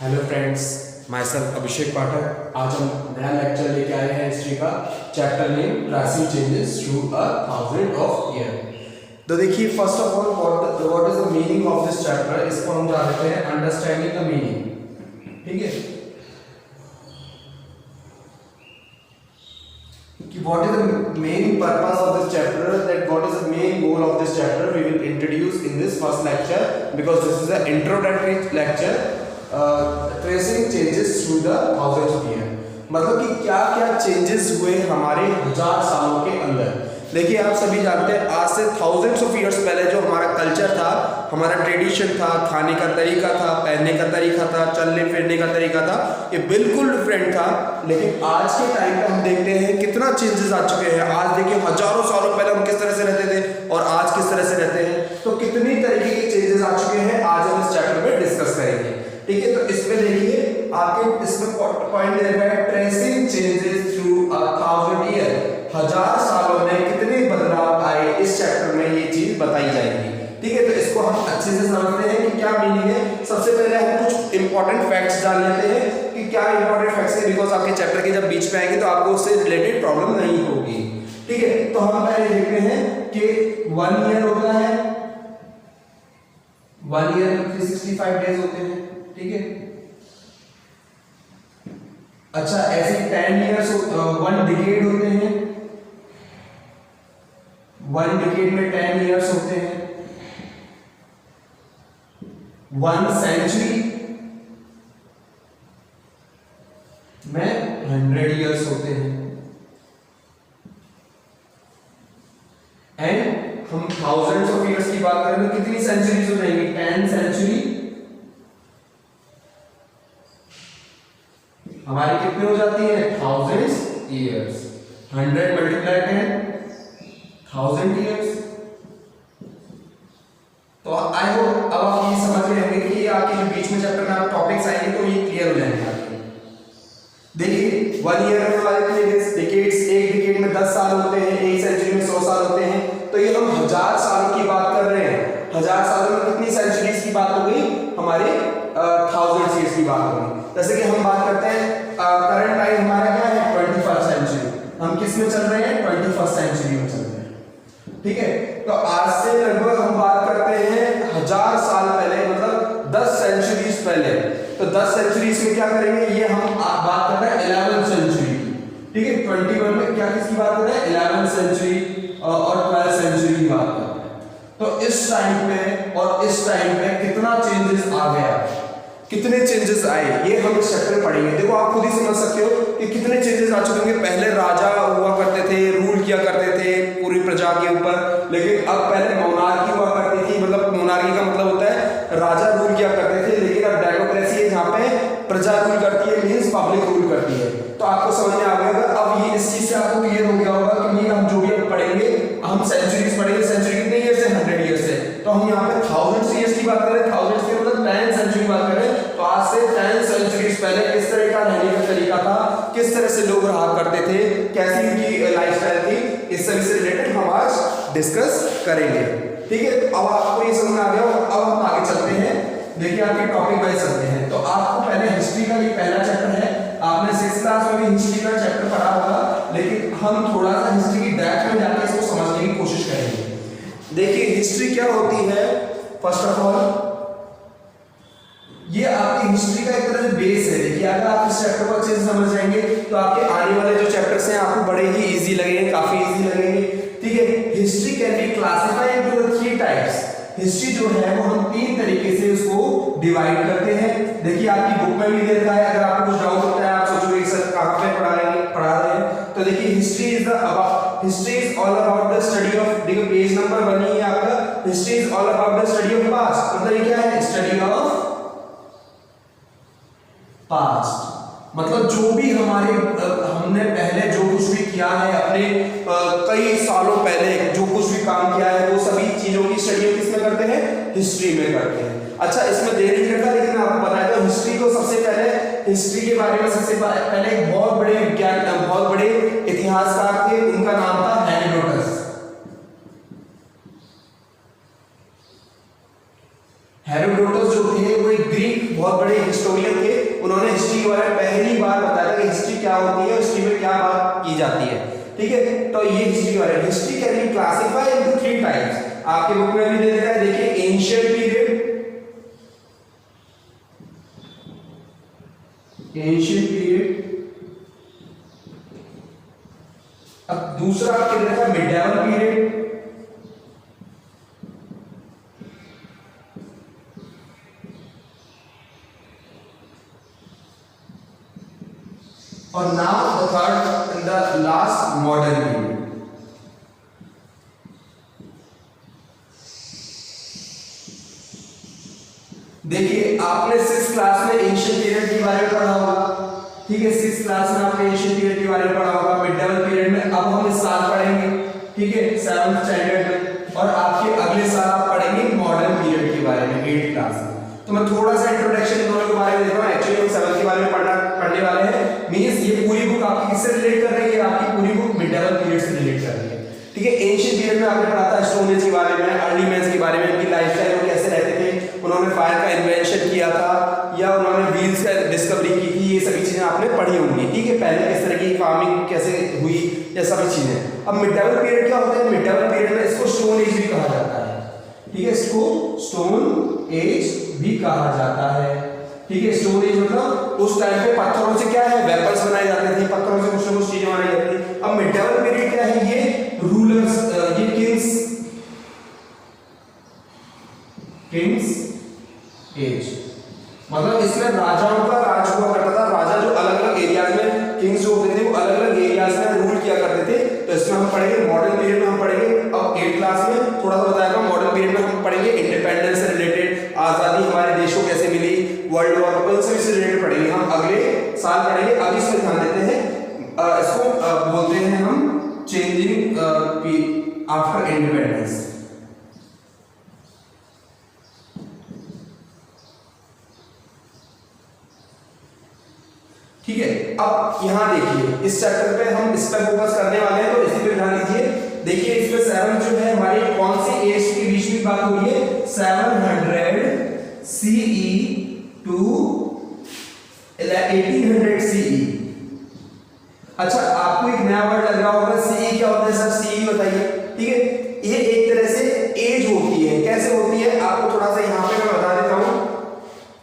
Hello friends, my self अभिषेक पाठक। आज हम नया लेक्चर लेके आए हैं हिस्ट्री का। Chapter name drastic changes through a thousand of year. तो देखिए, first of all what is the meaning of this chapter. इसको हम जानते हैं अंडरस्टैंडिंग द मीनिंग। ठीक है कि what is the main purpose of this chapter, that what is the main goal of this chapter we will introduce in this first lecture, because this is an introductory lecture, tracing changes through the thousands of year। मतलब कि क्या क्या changes हुए हमारे 1000 सालों के अंदर। देखिए, आप सभी जानते हैं आज से थाउजेंड्स ऑफ ईयर्स पहले जो हमारा कल्चर था, हमारा ट्रेडिशन था, खाने का तरीका था, पहनने का तरीका था, चलने फिरने का तरीका था, ये बिल्कुल डिफरेंट था। लेकिन आज के टाइम पे हम देखते हैं कितना चेंजेस आ चुके हैं। आज देखिए, हजारों सालों पहले हम किस तरह से रहते थे और आज किस तरह से रहते हैं, तो कितनी तरीके के चेंजेस आ चुके हैं, आज हम इस चैप्टर में डिस्कस करेंगे। ठीक है, तो इसमें देखिए आपके इसमें पॉइंट दे रखा है tracing changes through a 1000 year. 1000 सालों में कितने बदलाव आए, इस चैप्टर में ये चीज बताई जाएगी। ठीक है, तो इसको हम अच्छे से समझते हैं कि क्या मीनिंग है। सबसे पहले हम कुछ इंपॉर्टेंट फैक्ट्स जान लेते हैं कि क्या इंपॉर्टेंट फैक्ट्स है, बिकॉज आपके चैप्टर के जब बीच में आएंगे तो आपको उससे रिलेटेड प्रॉब्लम नहीं होगी। ठीक है, तो हम पहले देखते हैं कि 1 ईयर होता है, 1 ईयर में 365 डेज होते हैं। ठीक है, अच्छा ऐसे 10 ईयर्स 1 डिकेड होते हैं, 1 डिकेड में 10 ईयर्स होते हैं। 1 सेंचुरी में 100 ईयर्स होते हैं। एंड हम थाउजेंड्स ऑफ ईयर्स की बात करें तो कितनी सेंचुरीज हो जाएंगी, 10 सेंचुरी हमारी कितनी हो जाती है, थाउजेंड्स ईयर्स। 100 multiply 10 1000 years. तो आई होप अब आप ये समझ गए होंगे कि आपके जो बीच में चैप्टर में आप टॉपिक्स आएंगे तो ये क्लियर हो जाएंगे आपके। देखिए, 1 ईयर में हमारे डिकेड्स, एक डिकेड में 10 साल होते हैं, एक सेंचुरी में 100 साल होते हैं। तो ये हम 1000 सालों की बात कर रहे हैं। 1000 सालों में कितनी सेंचुरीज की बात हो गई, हमारे 1000 ईयर्स की बात हो गई। जैसे कि हम बात करते हैं करंट टाइम हमारा क्या है, 21st सेंचुरी। हम किस में चल रहे हैं, 21st सेंचुरी में चल रहे हैं। ठीक है, तो आज से लगभग हम बात करते हैं 1000 साल पहले, मतलब 10 सेंचुरीज पहले। तो 10 सेंचुरीज में क्या करेंगे, ये हम बात कर रहे हैं 11th सेंचुरी। ठीक है, 21 में क्या किसकी बात कर रहे हैं, 11th सेंचुरी और 12th सेंचुरी की बात कर रहे हैं। तो इस टाइम पे और इस टाइम पे कितना चेंजेस आ गया, कितने चेंजेस आए, ये हम इस चैप्टर में पढ़ेंगे। देखो, आप खुद ही समझ सकते हो कि कितने चेंजेस आ चुके होंगे। पहले राजा हुआ करते थे, रूल किया करते थे पूरी प्रजा के ऊपर, लेकिन अब पहले मोनार्की हुआ करती थी। मतलब मोनार्की का मतलब होता है राजा रूल किया करते थे, लेकिन अब डेमोक्रेसी है जहाँ पे प्रजा रूल करती है, मींस पब्लिक रूल करती है। तो आपको समझ में आ गया होगा। अब ये इस चीज से आपको क्लियर हो गया होगा कि नहीं, हम जो भी अब पढ़ेंगे, हम सेंचुरीज पढ़ेंगे। सेंचुरी कितने ईयर से, 100 ईयर से। तो हम यहाँ पे थाउजेंड्स ईयर्स की बात कर रहे हैं, थाउजेंड्स की मतलब 10 सेंचुरी की बात कर रहे हैं। तो आज से 10 सेंचुरीज पहले किस तरह का रहने का तरीका था, किस तरह से लोग रहा करते थे, कैसी उनकी लाइफस्टाइल थी, इस सभी से रिलेटेड हम आज डिस्कस करेंगे। ठीक है, तो अब आपको ये समझ में आ गया। अब हम आगे चलते हैं। देखिए, आपके टॉपिक वाइज चलते हैं। तो आपको पहले हिस्ट्री का ये पहला चैप्टर है। आपने 6th क्लास में भी हिस्ट्री का चैप्टर पढ़ा होगा, लेकिन हम थोड़ा सा हिस्ट्री की डेप्थ में जाकर इसको समझने की कोशिश करेंगे। देखिए, हिस्ट्री क्या होती है। फर्स्ट ऑफ ऑल, ये आपकी हिस्ट्री का एक तरह से बेस है। देखिए, अगर आप इस चैप्टर को अच्छे से समझ जाएंगे तो आपके आने वाले जो चैप्टर्स हैं आपको बड़े ही इजी लगेंगे, काफी इजी लगेंगे। ठीक है, history can be classified into the 3 types. History जो है वो हम 3 तरीके से उसको डिवाइड करते हैं। देखिए, आपकी बुक में भी दे रखा है। अगर आपको कुछ डाउट होता है, आप सोचोगे सर कहां पे पढ़ा रहे हैं, तो देखिए, history is all about the study of, देखिए पेज नंबर 1 ही है आपका। History is all about the study of past. मतलब ये क्या है, स्टडी ऑफ पास्ट। मतलब जो भी हमने पहले जो कुछ भी किया है, अपने कई सालों पहले जो कुछ भी काम किया है, वो सभी चीजों की स्टडी किसमें करते हैं, हिस्ट्री में करते हैं। अच्छा, इसमें दे नहीं रखा, लेकिन आपको बताया था हिस्ट्री को सबसे पहले, हिस्ट्री के बारे में सबसे पहले एक बहुत बड़े इतिहासकार थे, उनका नाम था हेरोडोटस। हेरोडोटस जो थे वो एक ग्रीक बहुत बड़े हिस्टोरियन थे, उन्होंने हिस्ट्री के बारे में पहली बार बताया था कि हिस्ट्री क्या होती है, हिस्ट्री में क्या बात की जाती है। ठीक है, तो ये हिस्ट्री के बारे में, history can be classified into 3 types. आपके बुक में भी दे रखा है, देखिए एंशिएंट पीरियड, एंशिएंट पीरियड, अब दूसरा आपके दे रखा है मिडिवल पीरियड, और now the third and the last modern period. देखिए आपने 6th क्लास में एंशिएंट पीरियड के बारे में पढ़ा होगा, ठीक है, 6th क्लास में आपने एंशिएंट पीरियड के बारे में पढ़ा होगा, मिडिवल पीरियड में अब हम इस साल पढ़ेंगे, ठीक है, 7th स्टैंडर्ड में, और आपके अगले साल आप पढ़ेंगे मॉडर्न पीरियड के बारे में 8th क्लास में। तो मैं थोड़ा सा इंट्रोडक्शन दोनों के बारे में दे रहा हूं, एक्चुअली हम 7th के बारे में पढ़ने वाले हैं, मींस ये पूरी बुक आपकी किससे रिलेट कर रही है, आपकी पूरी बुक मिडिवल पीरियड से रिलेट कर रही है। ठीक है, एंशिएंट पीरियड में आपने पढ़ा था स्टोन एज के बारे में, अर्ली मैन्स के बारे में, उनकी लाइफस्टाइल वो कैसे रहते थे, उन्होंने फायर का इन्वेंशन किया था या उन्होंने व्हील्स का डिस्कवरी की थी, ये सभी चीजें आपने पढ़ी होंगी। ठीक है, पहले किस तरह की फार्मिंग कैसे हुई, ये सभी चीजें। अब मिडिवल पीरियड क्या होता है, मिडिवल पीरियड में इसको स्टोन एज भी कहा जाता है, ठीक है, इसको स्टोन एज भी कहा जाता है। ठीक है, स्टोन एज मतलब उस टाइम पे पत्थरों से क्या है, वेपन्स बनाए जाते थे, पत्थरों से कुछ ना कुछ चीजें बनाई जाती थी। अब मिडिवल पीरियड क्या है, ये रूलर्स, ये किंग्स एज, मतलब इसमें राजाओं का राज हुआ करता था, राजा जो अलग अलग एरियाज में, किंग्स जो होते थे वो अलग अलग एरियाज में रूल किया करते थे। तो इसमें हम पढ़ेंगे मॉडर्न पीरियड में, हम पढ़ेंगे अब 8th क्लास में थोड़ा सा बताया था, मॉडर्न पीरियड में हम पढ़ेंगे इंडिपेंडेंस से रिलेटेड, आजादी हमारे देशों कैसे मिली, वर्ल्ड वॉर, इन सभी से रिलेटेड पढ़ेंगे, हम अगले साल पढ़ेंगे। अभी इसमें ध्यान देते हैं, इसको बोलते हैं हम चेंजिंग आफ्टर इंडिपेंडेंस। ठीक है, अब यहां देखिए इस चैप्टर पे हम इस पर फोकस करने वाले हैं, तो इसी पे ध्यान दीजिए। देखिए इसमें 7 जो है हमारी कौन सी एज के बीच में बात हो रही है, 700 CE टू 1800 CE। अच्छा, आपको एक नया वर्ड लग रहा होगा, CE क्या होता है सर, CE बताइए। ठीक है, ये एक तरह से एज होती है, कैसे होती है आपको थोड़ा सा यहां पे मैं बता देता हूं,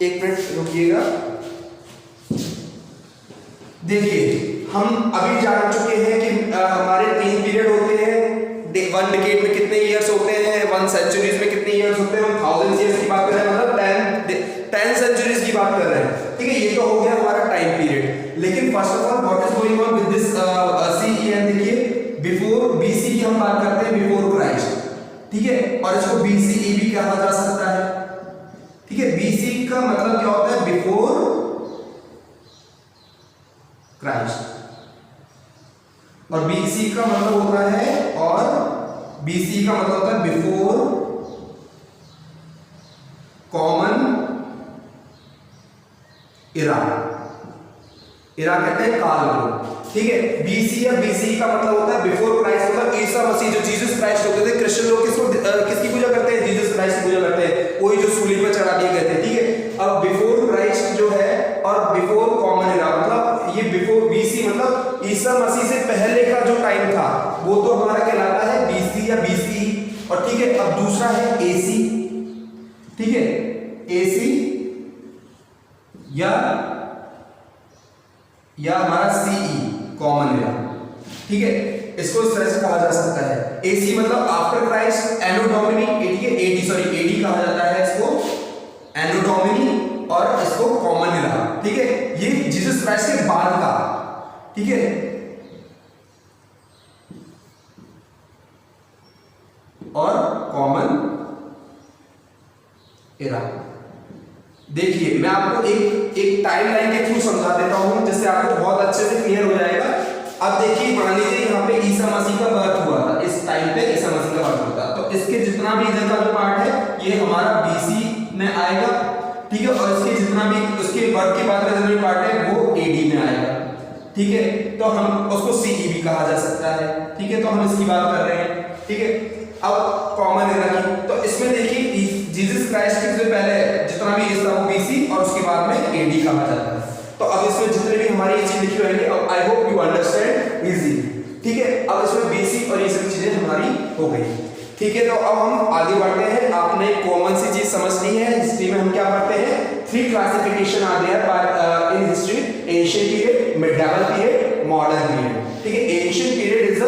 एक मिनट रुकिएगा। देखिए हम अभी जान चुके हैं कि हमारे 3 पीरियड होते हैं, 1 डिकेड में कितने ईयर्स होते हैं, 1 सेंचुरीज में कितने ईयर्स होते हैं, 1000 ईयर्स की बात कर रहे हैं, मतलब 10 सेंचुरीज की बात कर रहे हैं। ठीक है, ये तो हो गया हमारा टाइम पीरियड, लेकिन first of all what is going on with this CE, and देखिए बिफोर BC की हम बात करते हैं, बिफोर क्राइस्ट। ठीक है, और इसको BCE भी कहा जा सकता है। ठीक है, BC का मतलब क्या होता है, बिफोर क्राइस्ट, और BC का मतलब होता है, और BC का मतलब होता है बिफोर कॉमन इरा, इरा कहते हैं काल को। ठीक है, BC या BC का मतलब होता है बिफोर क्राइस्ट, मतलब ईसा मसीह जो जीसस क्राइस्ट होते थे, क्रिश्चियन लोग किसकी पूजा करते हैं, जीसस क्राइस्ट की पूजा करते हैं, वही जो सूली पर चढ़ा दिए गए थे। ठीक है, अब बिफोर क्राइस्ट जो है और बिफोर कॉमन इरा, मतलब ये बिफोर BC मतलब ईसा मसीह से पहले का जो टाइम था वो तो हमारा कहलाता है BC या BCE। और ठीक है, अब दूसरा है AC। ठीक है, AC या हमारा CE कॉमन इरा। ठीक है, इसको इस तरह से कहा जा सकता है, AC मतलब आफ्टर क्राइस्ट, एनो डोमिनी, ठीक है, AD कहा जाता है इसको, एनो डोमिनी, और इसको कॉमन इरा। ठीक है, ये जीसस क्राइस्ट के बाद का। ठीक है, और कॉमन इरा। देखिए मैं आपको एक टाइमलाइन के थ्रू समझा देता हूं, जिससे आपको बहुत अच्छे से क्लियर हो जाएगा। अब देखिए मान लीजिए यहाँ पे ईसा मसीह का बर्थ हुआ था, इस टाइम पे ईसा मसीह का बर्थ हुआ था, तो इसके जितना भी इधर का जो पार्ट है ये हमारा BC में आएगा। ठीक है, और इसके जितना भी उसके बर्थ के बाद का जितना भी पार्ट है वो AD में आएगा। ठीक है, तो हम उसको CE भी कहा जा सकता है। ठीक है, तो हम इसकी बात कर रहे हैं। ठीक है, अब कॉमन इरा की, तो इसमें देखिए जीसस क्राइस्ट के से पहले जितना भी एज था वो BC, और उसके बाद बाद में AD कहा जाता है। तो अब इसमें जितने भी हमारी ये चीज लिखी रहेंगी, अब I hope you understand easy. ठीक है, अब इसमें बेसिक और ये सब चीजें हमारी हो गई। ठीक है, तो अब हम आगे बढ़ते हैं। आपने कॉमन सी चीज समझ ली है, हिस्ट्री में हम क्या पढ़ते हैं, 3 classification are there in history, ancient period, medieval period, modern period. ठीक है, एंशिएंट पीरियड इज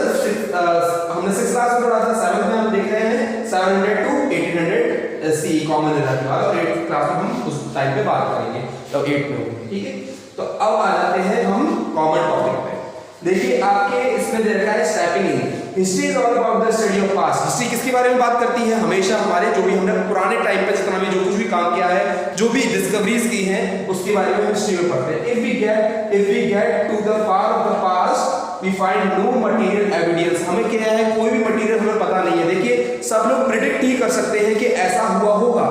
हमने 6th क्लास में पढ़ा था, 7th में हम देख रहे हैं 700 to 1800 सी कॉमन एरा के बाद, और 8th क्लास में हम उस टाइम पे बात करेंगे, तो 8 में होगी। ठीक है, तो अब आ जाते हैं हम कॉमन टॉपिक पे। देखिए आपके इसमें दे रखा है stepping in. History is all about the study of past. History किसके बारे में बात करती है, हमेशा हमारे जो भी हमने पुराने टाइम पे जितना भी जो कुछ भी काम किया है, जो भी डिस्कवरीज की हैं, उसके बारे में हिस्ट्री में पढ़ते हैं। If we get to the far of the past we find no material evidence. हमें क्या है, कोई भी मटेरियल हमें पता नहीं है। देखिए सब लोग प्रिडिक्ट ही कर सकते हैं कि ऐसा हुआ होगा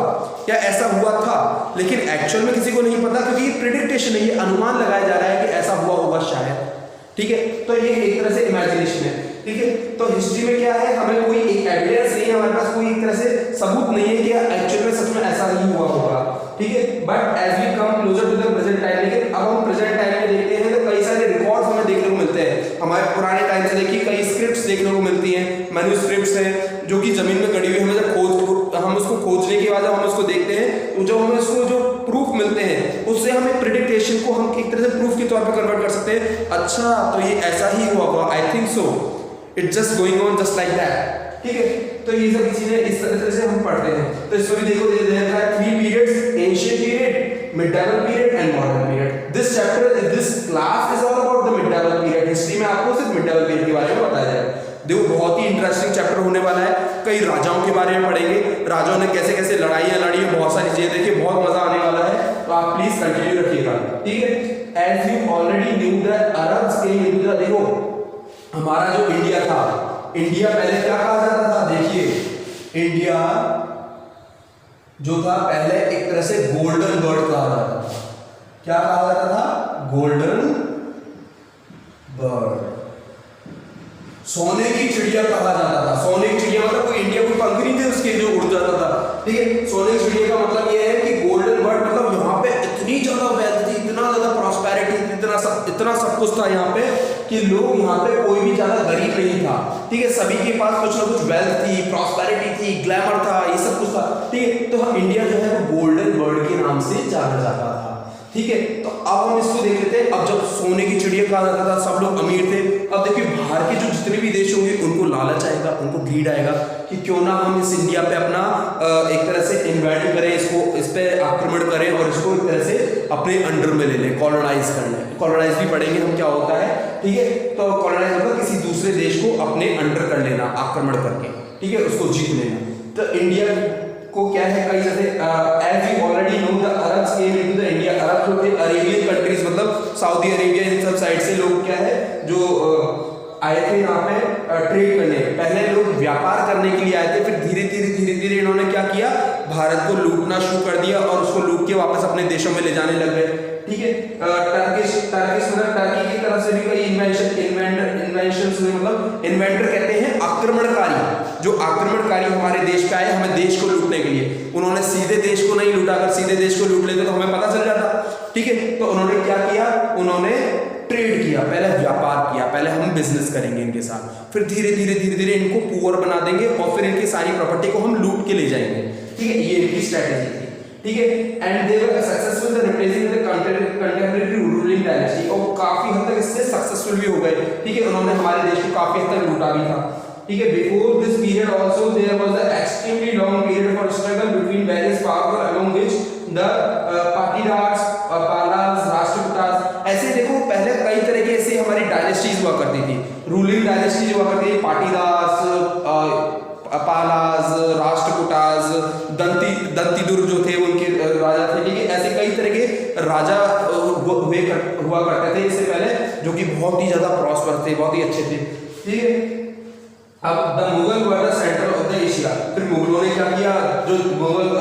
या ऐसा हुआ था, लेकिन एक्चुअल में किसी को नहीं पता, क्योंकि ये प्रिडिक्टेशन है, ये अनुमान लगाया जा रहा है कि ऐसा हुआ होगा शायद। ठीक है, तो ये एक तरह से इमेजिनेशन है। ठीक है, तो हिस्ट्री में क्या है, हमें कोई एक एविडेंस नहीं है, हमारे पास कोई एक तरह से सबूत नहीं है कि एक्चुअल में सच में ऐसा ही हुआ होगा। ठीक है, but as we come closer to the present time, लेकिन अब हम प्रेजेंट टाइम में देखते हैं तो कई सारे रिकॉर्ड्स हमें देखने को मिलते हैं। हमारे पुराने टाइम से देखिए कई स्क्रिप्ट्स देखने को मिलती हैं, मैन्युस्क्रिप्ट्स हैं जो कि जमीन में गड़ी हुई, हमें जब हम उसको खोजने के बाद जब हम उसको देखते हैं, तो जब हमें उसको जो प्रूफ मिलते हैं, उससे हमें प्रिडिक्टेशन को हम एक तरह से प्रूफ के तौर पर कन्वर्ट कर सकते हैं। अच्छा, तो ये ऐसा ही हुआ होगा, I think so, it's just going on just like that. ठीक है, तो ये सब चीजें इस तरह से हम पढ़ते हैं। तो इसमें भी देखो दे रखा है 3 periods, ancient period, medieval period and modern period. This class is all about the medieval period. History में आपको सिर्फ मिडिवल पीरियड के बारे में बताया जाएगा। देखो बहुत ही इंटरेस्टिंग चैप्टर होने वाला है, कई राजाओं के बारे में पढ़ेंगे, राजाओं ने कैसे कैसे लड़ाइयां लड़ी है, बहुत सारी चीजें देखिए, बहुत मजा आने वाला है। तो आप प्लीज कंटिन्यू रखिएगा। ठीक है, as you already knew that Arabs came into the, देखो हमारा जो इंडिया था, इंडिया पहले क्या कहा जाता था, देखिए इंडिया जो था पहले एक तरह से गोल्डन बर्ड कहा जाता था। क्या कहा जाता था, गोल्डन बर्ड, सोने की चिड़िया कहा जाता था। सोने की चिड़िया मतलब कोई इंडिया कोई पंख नहीं थे उसके जो उड़ जाता था। ठीक है, सोने की चिड़िया का मतलब ये है कि गोल्डन बर्ड, मतलब यहाँ पे इतनी ज्यादा वेल्थ थी, इतना ज्यादा प्रॉस्पेरिटी, इतना सब कुछ था यहाँ पे कि लोग यहाँ पे कोई भी ज्यादा गरीब नहीं था। ठीक है, सभी के पास कुछ ना कुछ वेल्थ थी, प्रॉस्पेरिटी थी, ग्लैमर था, ये सब कुछ था। ठीक है, तो हम इंडिया जो है वो गोल्डन बर्ड के नाम से जाना जाता था। ठीक है, तो अब हम इसको देख लेते हैं। अब जब सोने की चिड़िया कहा जाता था, सब लोग अमीर थे। अब देखिए बाहर के जो जितने भी देश होंगे उनको लालच आएगा, उनको ग्रीड आएगा कि क्यों ना हम इस इंडिया पे अपना एक तरह से इन्वेट करें, इसको इस पे आक्रमण करें और इसको एक तरह से अपने अंडर में ले लें, कॉलोनाइज कर लें। कॉलोनाइज भी पढ़ेंगे हम क्या होता है। ठीक है, तो कॉलोनाइज होगा किसी दूसरे देश को अपने अंडर कर लेना, आक्रमण करके। ठीक है, उसको जीत लेना। तो इंडिया को क्या है, कई जैसे as you already know the Arabs came into the India. अरब जो थे अरेबियन कंट्रीज, मतलब सऊदी अरेबिया, इन सब साइड से लोग क्या है जो आए थे यहाँ पे ट्रेड करने। पहले लोग व्यापार करने के लिए आए थे, फिर धीरे धीरे इन्होंने क्या किया, भारत को लूटना शुरू कर दिया और उसको लूट के वापस अपने देशों में ले जाने लग गए। ठीक है, टर्किश मतलब टर्की की तरफ से भी कई इन्वेंशंस हुए, मतलब इन्वेंटर कहते हैं आक्रमणकारी, जो आक्रमणकारी हमारे देश पे आए हमें देश को लूटने के लिए। उन्होंने सीधे देश को नहीं लूटा, अगर सीधे देश को लूट लेते तो हमें पता चल जाता। ठीक है, तो उन्होंने क्या किया, उन्होंने ट्रेड किया, पहले व्यापार किया, पहले हम बिजनेस करेंगे इनके साथ, फिर धीरे धीरे इनको पुअर बना देंगे और फिर इनकी सारी प्रॉपर्टी को हम लूट के ले जाएंगे। ठीक है, ये इनकी स्ट्रेटेजी थी। ठीक है, and they were successful in replacing the contemporary ruling dynasty, और काफी हद तक इससे सक्सेसफुल भी हो गए। ठीक है, उन्होंने हमारे देश को काफी हद तक लूटा भी था। ठीक है, before this period also there was a extremely long period for struggle between various powers among which the Pratiharas, Palas, Rashtrakutas. ऐसे देखो पहले कई तरह के ऐसे हमारी डायनेस्टीज हुआ करती थी, रूलिंग डायनेस्टी हुआ करती थी, पाटीदास, पालास, राष्ट्रकूटास, दंतीदुर्ग जो थे उनके राजा थे। ठीक है, ऐसे कई तरह के राजा हुआ करते थे इससे पहले, जो कि बहुत ही ज्यादा प्रॉस्पर थे, बहुत ही अच्छे थे। ठीक है, अब the Mughal were the centre of the Asia. फिर मुगलों ने क्या किया, जो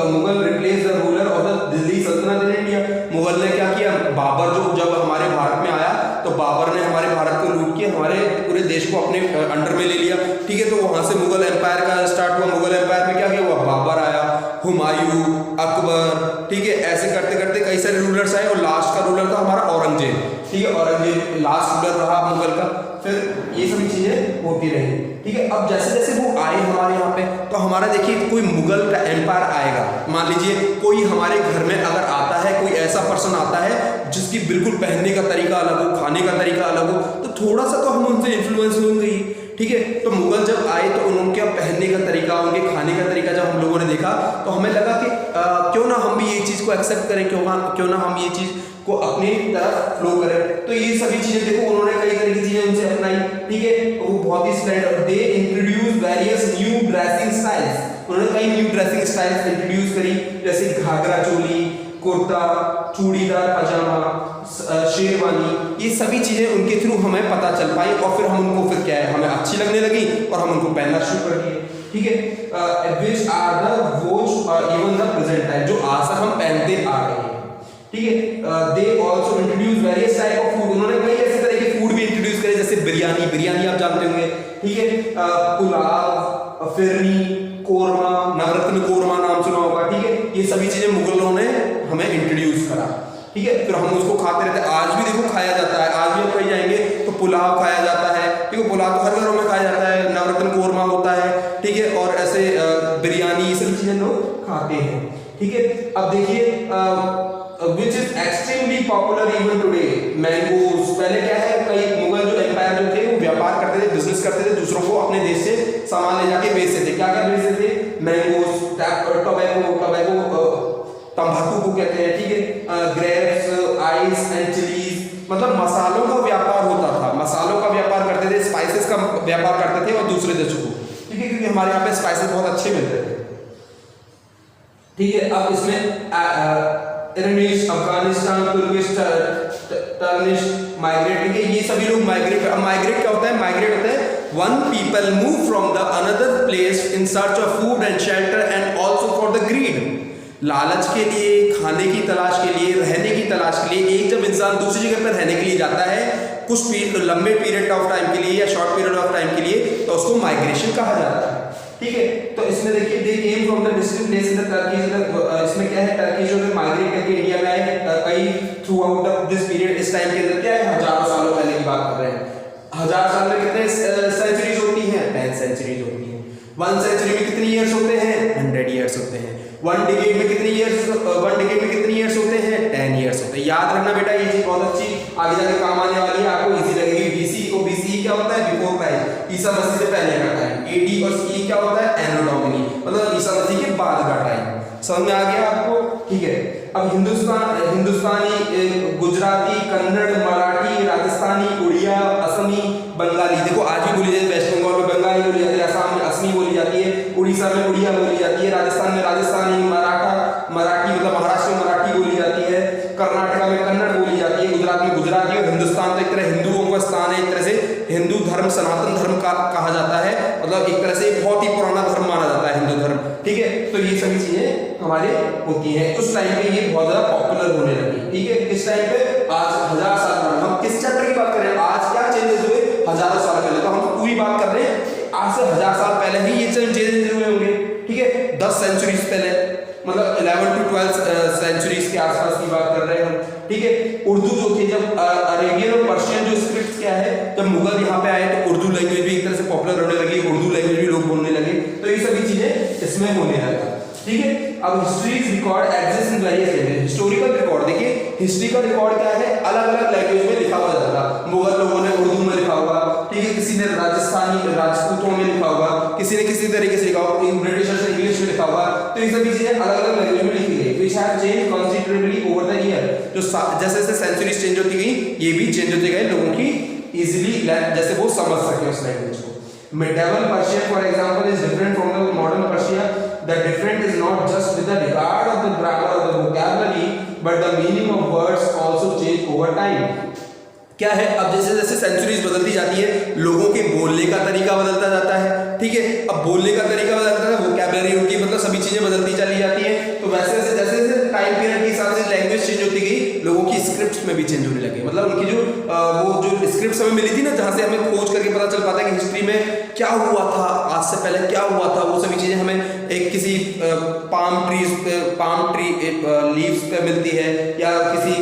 Mughal replace the ruler of the Delhi सल्तनत इन इंडिया। मुगल ने क्या किया, बाबर जो जब हमारे भारत में आया तो बाबर ने हमारे भारत को लूट के हमारे पूरे देश को अपने अंडर में ले लिया। ठीक है, तो वहां से मुगल एम्पायर का स्टार्ट हुआ। मुगल एम्पायर में क्या किया हुआ, बाबर आया, हुमायूं, अकबर, ठीक है, ऐसे करते करते कई सारे रूलर्स आए और लास्ट का रूलर था हमारा औरंगजेब, ठीक है, औरंगजेब लास्ट रूलर रहा मुगल का। फिर ये सभी चीजें होती रही, ठीक है। अब जैसे जैसे वो आए हमारे यहाँ पे, तो हमारा देखिए कोई मुगल का एम्पायर आएगा, मान लीजिए कोई हमारे घर में अगर आता है, कोई ऐसा पर्सन आता है जिसकी बिल्कुल पहनने का तरीका अलग हो, खाने का तरीका अलग हो, तो थोड़ा सा तो हम उनसे इन्फ्लुएंस होंगे ही, ठीक है। तो मुगल जब आए तो उनके पहनने का तरीका, उनके खाने का तरीका जब हम लोगों ने देखा तो हमें लगा कि क्यों ना हम भी ये चीज़ को एक्सेप्ट करें, क्यों ना हम ये चीज़ को अपनी तरफ फ्लो करें। तो ये सभी चीजें देखो उन्होंने कई तरह की चीजें उनसे अपनाई, ठीक है। वो बहुत ही standard, they introduce various new dressing styles, उन्होंने कई न्यू ड्रेसिंग स्टाइल्स इंट्रोड्यूस करी, जैसे घाघरा चोली, कुर्ता, चूड़ीदार पजामा, शेरवानी, ये सभी चीजें उनके थ्रू हमें पता चल पाई और फिर हम उनको फिर क्या है हमें अच्छी लगने लगी और हम उनको पहनना शुरू कर दिए, ठीक है। Which are the vogue even the present time, जो आज तक हम पहनते आ रहे हैं, ठीक है। They also introduce various type of food, उन्होंने कई ऐसे तरह के फूड भी इंट्रोड्यूस करे, जैसे बिरयानी, बिरयानी आप जानते होंगे, ठीक है, पुलाव, फिरनी, कोरमा, नवरत्न कोरमा नाम सुना होगा, ठीक है। ये सभी चीजें मुगलों ने हमें इंट्रोड्यूस करा, ठीक है। फिर हम उसको खाते रहते, आज भी देखो खाया जाता है, आज भी हम कहीं जाएंगे तो पुलाव खाया जाता है, ठीक है, पुलाव तो हर घरों में खाया जाता है, नवरत्न कोरमा होता है, ठीक है, और ऐसे बिरयानी, ये सभी चीजें लोग खाते हैं, ठीक है। अब देखिए which is extremely popular even today, mangoes, पहले क्या है कई मुगल जो एम्पायर जो थे वो व्यापार करते थे, बिजनेस करते थे, दूसरों को अपने देश से सामान ले जाके बेचते थे, क्या क्या बेचते थे, मैंगोज, टोबैको, तंबाकू को कहते हैं, ठीक है, ग्रेप्स, आइस एंड चिलीज, मतलब मसालों का व्यापार होता था, मसालों का व्यापार करते थे, स्पाइसेस का व्यापार करते थे और दूसरे देशों को, ठीक है, क्योंकि हमारे यहाँ पे स्पाइसेस बहुत अच्छे मिलते थे, ठीक है। अब इसमें इरानीज, अफगानिस्तान, तुर्किश, टर्निश, माइग्रेट, ये सभी लोग माइग्रेट, अब माइग्रेट क्या होता है, माइग्रेट होता है one people move from the another place in search of food and shelter and also for the greed, लालच के लिए, खाने की तलाश के लिए, रहने की तलाश के लिए, एक जब इंसान दूसरी जगह पर रहने के लिए जाता है कुछ लंबे पीरियड ऑफ टाइम के लिए या शॉर्ट पीरियड ऑफ टाइम के लिए, तो उसको माइग्रेशन कहा जाता है, ठीक है। तो इसमें देखिए they came from the distant place in the Turkey, इसमें क्या है, टर्की जो माइग्रेट करके इंडिया में आए कई through out of this period, इस टाइम के अंदर क्या है हजारों सालों पहले की बात कर रहे हैं, हजार साल में कितने सेंचुरीज होती हैं, 10 सेंचुरीज होती हैं, 1 सेंचुरी में कितने ईयर्स होते हैं, 100 ईयर्स होते हैं, 1 डिकेड में कितने ईयर्स, 1 डिकेड में कितने ईयर्स होते हैं, 10 ईयर्स होते हैं। याद रखना बेटा, ये चीज बहुत अच्छी आगे जाके काम आने वाली है, आपको इजी लगेगी। बीसी को बीसी क्या होता है, बिफोर क्राइस्ट, ईसा मसीह से पहले का टाइम, एडी और सी क्या होता है, एनो डोमिनी, मतलब ईसा मसीह के बाद का टाइम, समझ में आ गया आपको, ठीक है। अब हिंदुस्तानी, गुजराती, कन्नड़, मराठी, राजस्थानी, उड़िया, असमी, बंगाली, देखो आज भी बोली जाती है, वेस्ट बंगाल में बंगाली बोली जाती है, असम में असमी बोली जाती है, उड़ीसा में उड़िया बोली जाती है, राजस्थान में राजस्थानी, मराठी मतलब महाराष्ट्र में मराठी बोली जाती है, कर्नाटका में कन्नड़ बोली जाती है, गुजरात में गुजराती, और हिंदुस्तान तो एक तरह हिंदुओं का स्थान है, एक तरह से हिंदू धर्म सनातन धर्म का कहा जाता है, मतलब एक तरह से बहुत ही पुराना धर्म माना जाता है हिंदू धर्म, ठीक है। तो ये सभी चीजें हमारे होती हैं, उस टाइम पे ये बहुत ज्यादा पॉपुलर होने लगी, ठीक है। किस टाइम पे, आज 1000 साल पहले, हम किस चैप्टर की बात कर रहे हैं, आज क्या चेंजेस हुए हजारों साल पहले, तो हम पूरी बात कर रहे हैं आज से 1000 साल पहले ही ये चेंजेस हुए होंगे, ठीक है, 10 सेंचुरीज पहले, मतलब 11 to 12 सेंचुरीज के आसपास की बात कर रहे हैं हम, ठीक है। उर्दू जो थी, जब अरेबियन और पर्शियन जो स्क्रिप्ट क्या है, जब मुगल यहाँ पे आए तो उर्दू लैंग्वेज भी एक तरह से पॉपुलर होने लगी, उर्दू लैंग्वेज भी लोग बोलने लगे, तो ये सभी चीजें इसमें होने लगा, ठीक है। अब histories record exist in various language, historical record, देखिए हिस्ट्री का रिकॉर्ड क्या है, अलग अलग लैंग्वेज में लिखा हुआ जाता है, मुगल लोगों ने उर्दू में लिखा होगा, ठीक है, किसी ने राजस्थानी राजपूतों में लिखा होगा, किसी ने किसी तरीके से लिखा होगा, ब्रिटिशर्स ने इंग्लिश में लिखा होगा, तो ये सभी चीजें अलग अलग लैंग्वेज में लिखी गई, which have changed considerably over the year, जो जैसे जैसे सेंचुरीज चेंज होती गई, ये भी चेंज होते गए, लोगों की इजीली जैसे वो समझ सके उस लैंग्वेज को। Medieval Persian, for example, is different from the modern Persia. The difference is not just with the regard of the grammar or the vocabulary, but the meaning of words also change over time. क्या है, अब जैसे जैसे centuries बदलती जाती है, लोगों के बोलने का तरीका बदलता जाता है, ठीक है। अब बोलने का तरीका बदलता है, वोकैबुलरी उनकी मतलब सभी चीजें बदलती चली जाती है, तो वैसे वैसे जैसे जैसे टाइम पीरियड के हिसाब से लैंग्वेज चेंज होती गई, लोगों की स्क्रिप्ट्स में भी चेंज होने लगे। मतलब उनकी जो वो जो स्क्रिप्ट्स हमें मिली थी ना, जहाँ से हमें खोज करके पता चल पाता है कि हिस्ट्री में क्या हुआ था, आज से पहले क्या हुआ था, वो सभी चीज़ें हमें एक किसी पाम ट्री लीव्स पे मिलती है, या किसी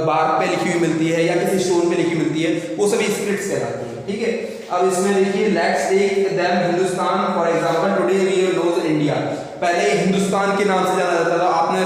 बार्क पे लिखी हुई मिलती है, या किसी स्टोन पे लिखी मिलती है, वो सभी स्क्रिप्ट्स कहलाती है। ठीक है, अब इसमें देखिए let's take them Hindustan for example, today we knows India. पहले हिंदुस्तान के नाम से जाना जाता था। आपने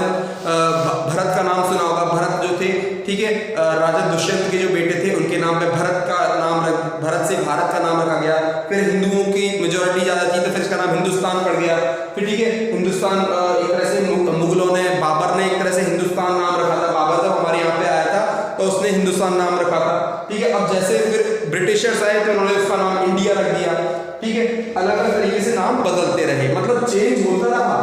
भरत का नाम सुना होगा, भरत जो थे, ठीक है, राजा दुष्यंत के जो बेटे थे उनके नाम पे भरत का नाम भरत से भारत का नाम रखा गया। फिर हिंदुओं की मेजोरिटी ज़्यादा थी तो फिर इसका नाम हिंदुस्तान पड़ गया। फिर ठीक है, हिंदुस्तान एक तरह से मुगलों ने, बाबर ने एक तरह से हिंदुस्तान नाम रखा था। बाबर जब हमारे यहाँ पे आया था तो उसने हिंदुस्तान नाम रखा था। ठीक है, अब जैसे फिर ब्रिटिशर्स आए तो उन्होंने उसका नाम इंडिया रख दिया। ठीक है, अलग अलग तरीके से नाम बदलते रहे, मतलब चेंज होता रहा।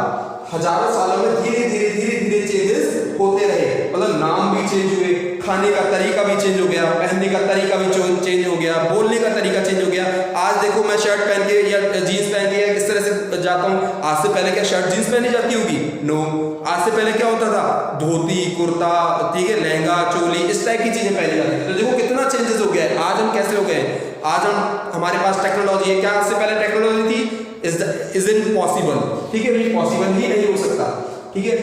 हजारों सालों में धीरे धीरे चेंजेस होते रहे, मतलब नाम भी चेंज हुए, खाने का तरीका भी चेंज हो गया, पहनने का तरीका भी चेंज हो गया, बोलने का तरीका चेंज हो गया। आज देखो मैं शर्ट पहन के या जीन्स पहन के या किस तरह से जाता हूँ, आज से पहले क्या शर्ट जीन्स पहनी जाती होगी? नो। आज से पहले क्या होता था? धोती कुर्ता, ठीक है, लहंगा चोली, इस टाइप की चीजें पहनी जाती थी। तो देखो कितना चेंजेस हो गया है। आज हम कैसे हो गए? आज हमारे पास टेक्नोलॉजी है। क्या आज से पहले टेक्नोलॉजी थी? Is impossible. ठीक है, ये पॉसिबल ही नहीं हो सकता। ठीक है,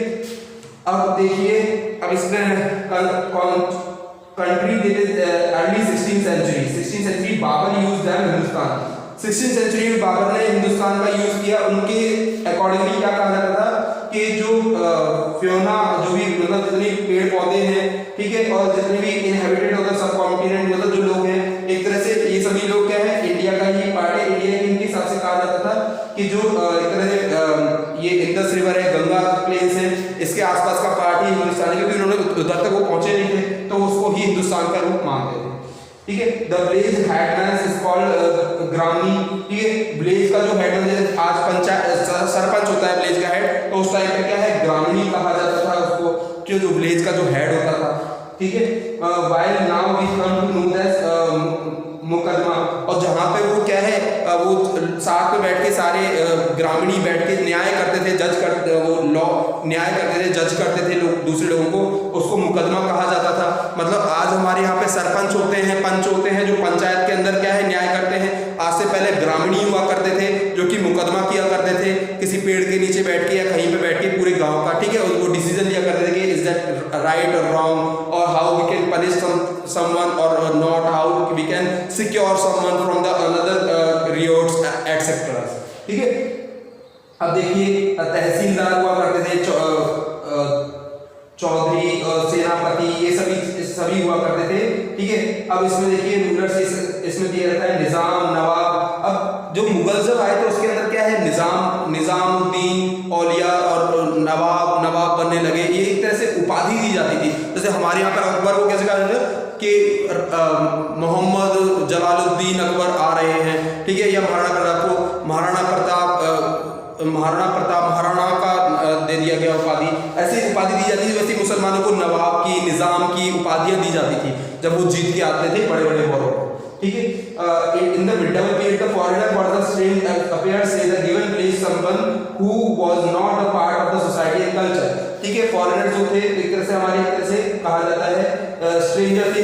अब देखिए, अब इसमें country that is early 16th century Babur use them Hindustan. 16th century में बाबर ने हिंदुस्तान का यूज किया। उनके अकॉर्डिंगली क्या कहा जाता था कि जो फ्योना, जो भी मतलब जितने पेड़ पौधे हैं, ठीक है, और जितने भी इनहेबिटेड होता सब कॉन्टिनेंट, मतलब जो लोग हैं, एक तरह से ये सभी लोग क्या है, इंडिया का ही पार्ट है। इंडिया के हिसाब से कहा जाता था कि जो एक तरह से ये इंडस रिवर है, गंगा प्लेन्स है, इसके आसपास का पार्ट ही हिंदुस्तान है, क्योंकि उन्होंने उधर तक वो पहुंचे नहीं थे तो उसको ही हिंदुस्तान का रूप मानते थे। ठीक है, the blaze headman is called ग्रामी। ठीक है, ब्लेज का जो हेडमैन, आज पंचायत सरपंच होता है ब्लेज का हेड, तो उस टाइम पे क्या है, ग्रामी कहा जाता था उसको, जो ब्लेज का जो हेड होता था। ठीक है, while now we come to know that मुकदमा, और जहाँ पे वो क्या है, वो साथ में बैठ के सारे ग्रामीणी बैठ के न्याय करते थे, जज करते, वो लॉ न्याय करते थे, जज करते थे लोग दूसरे लोगों को, उसको मुकदमा कहा जाता था। मतलब आज हमारे यहाँ पे सरपंच होते हैं, पंच होते हैं, जो पंचायत के अंदर क्या है, न्याय करते हैं। आज से पहले ग्रामीणी हुआ करते थे जो कि मुकदमा किया करते थे, किसी पेड़ के नीचे बैठ के या कहीं पे बैठ के पूरे गाँव का, ठीक है, वो डिसीजन लिया करते थे कि इज दैट राइट और रॉन्ग, और how we can punish someone or not, how we can secure someone from the another riots etc. ठीक है, अब देखिए तहसीलदार हुआ करते थे, चौधरी, सेनापति, ये सभी हुआ करते थे। ठीक है, अब इसमें देखिए रूलर्स, इसमें दिया रहता है निजाम, नवाब। अब जो मुगल जब आए तो उसके अंदर क्या है, निजामुद्दीन, औलिया और नवाब बनने लगे। ये एक तरह से उपाधि दी जाती थी। जैसे हमारे यहाँ पर अकबर को कैसे कहा जाता है कि मोहम्मद जलालुद्दीन अकबर आ रहे हैं, ठीक है, या महाराणा प्रताप महाराणा का दे दिया गया उपाधि। ऐसी उपाधि दी जाती थी। वैसे मुसलमानों को नवाब की, निजाम की उपाधियां दी जाती थी जब वो जीत के आते थे बड़े बड़े वॉरों को। ठीक है, in the middle period the foreigner for the strange appears in the given place someone who was not a part of the society and culture. ठीक है, फॉरेनर जो थे एक तरह से हमारे एक तरह से कहा जाता है स्ट्रेंजर थे,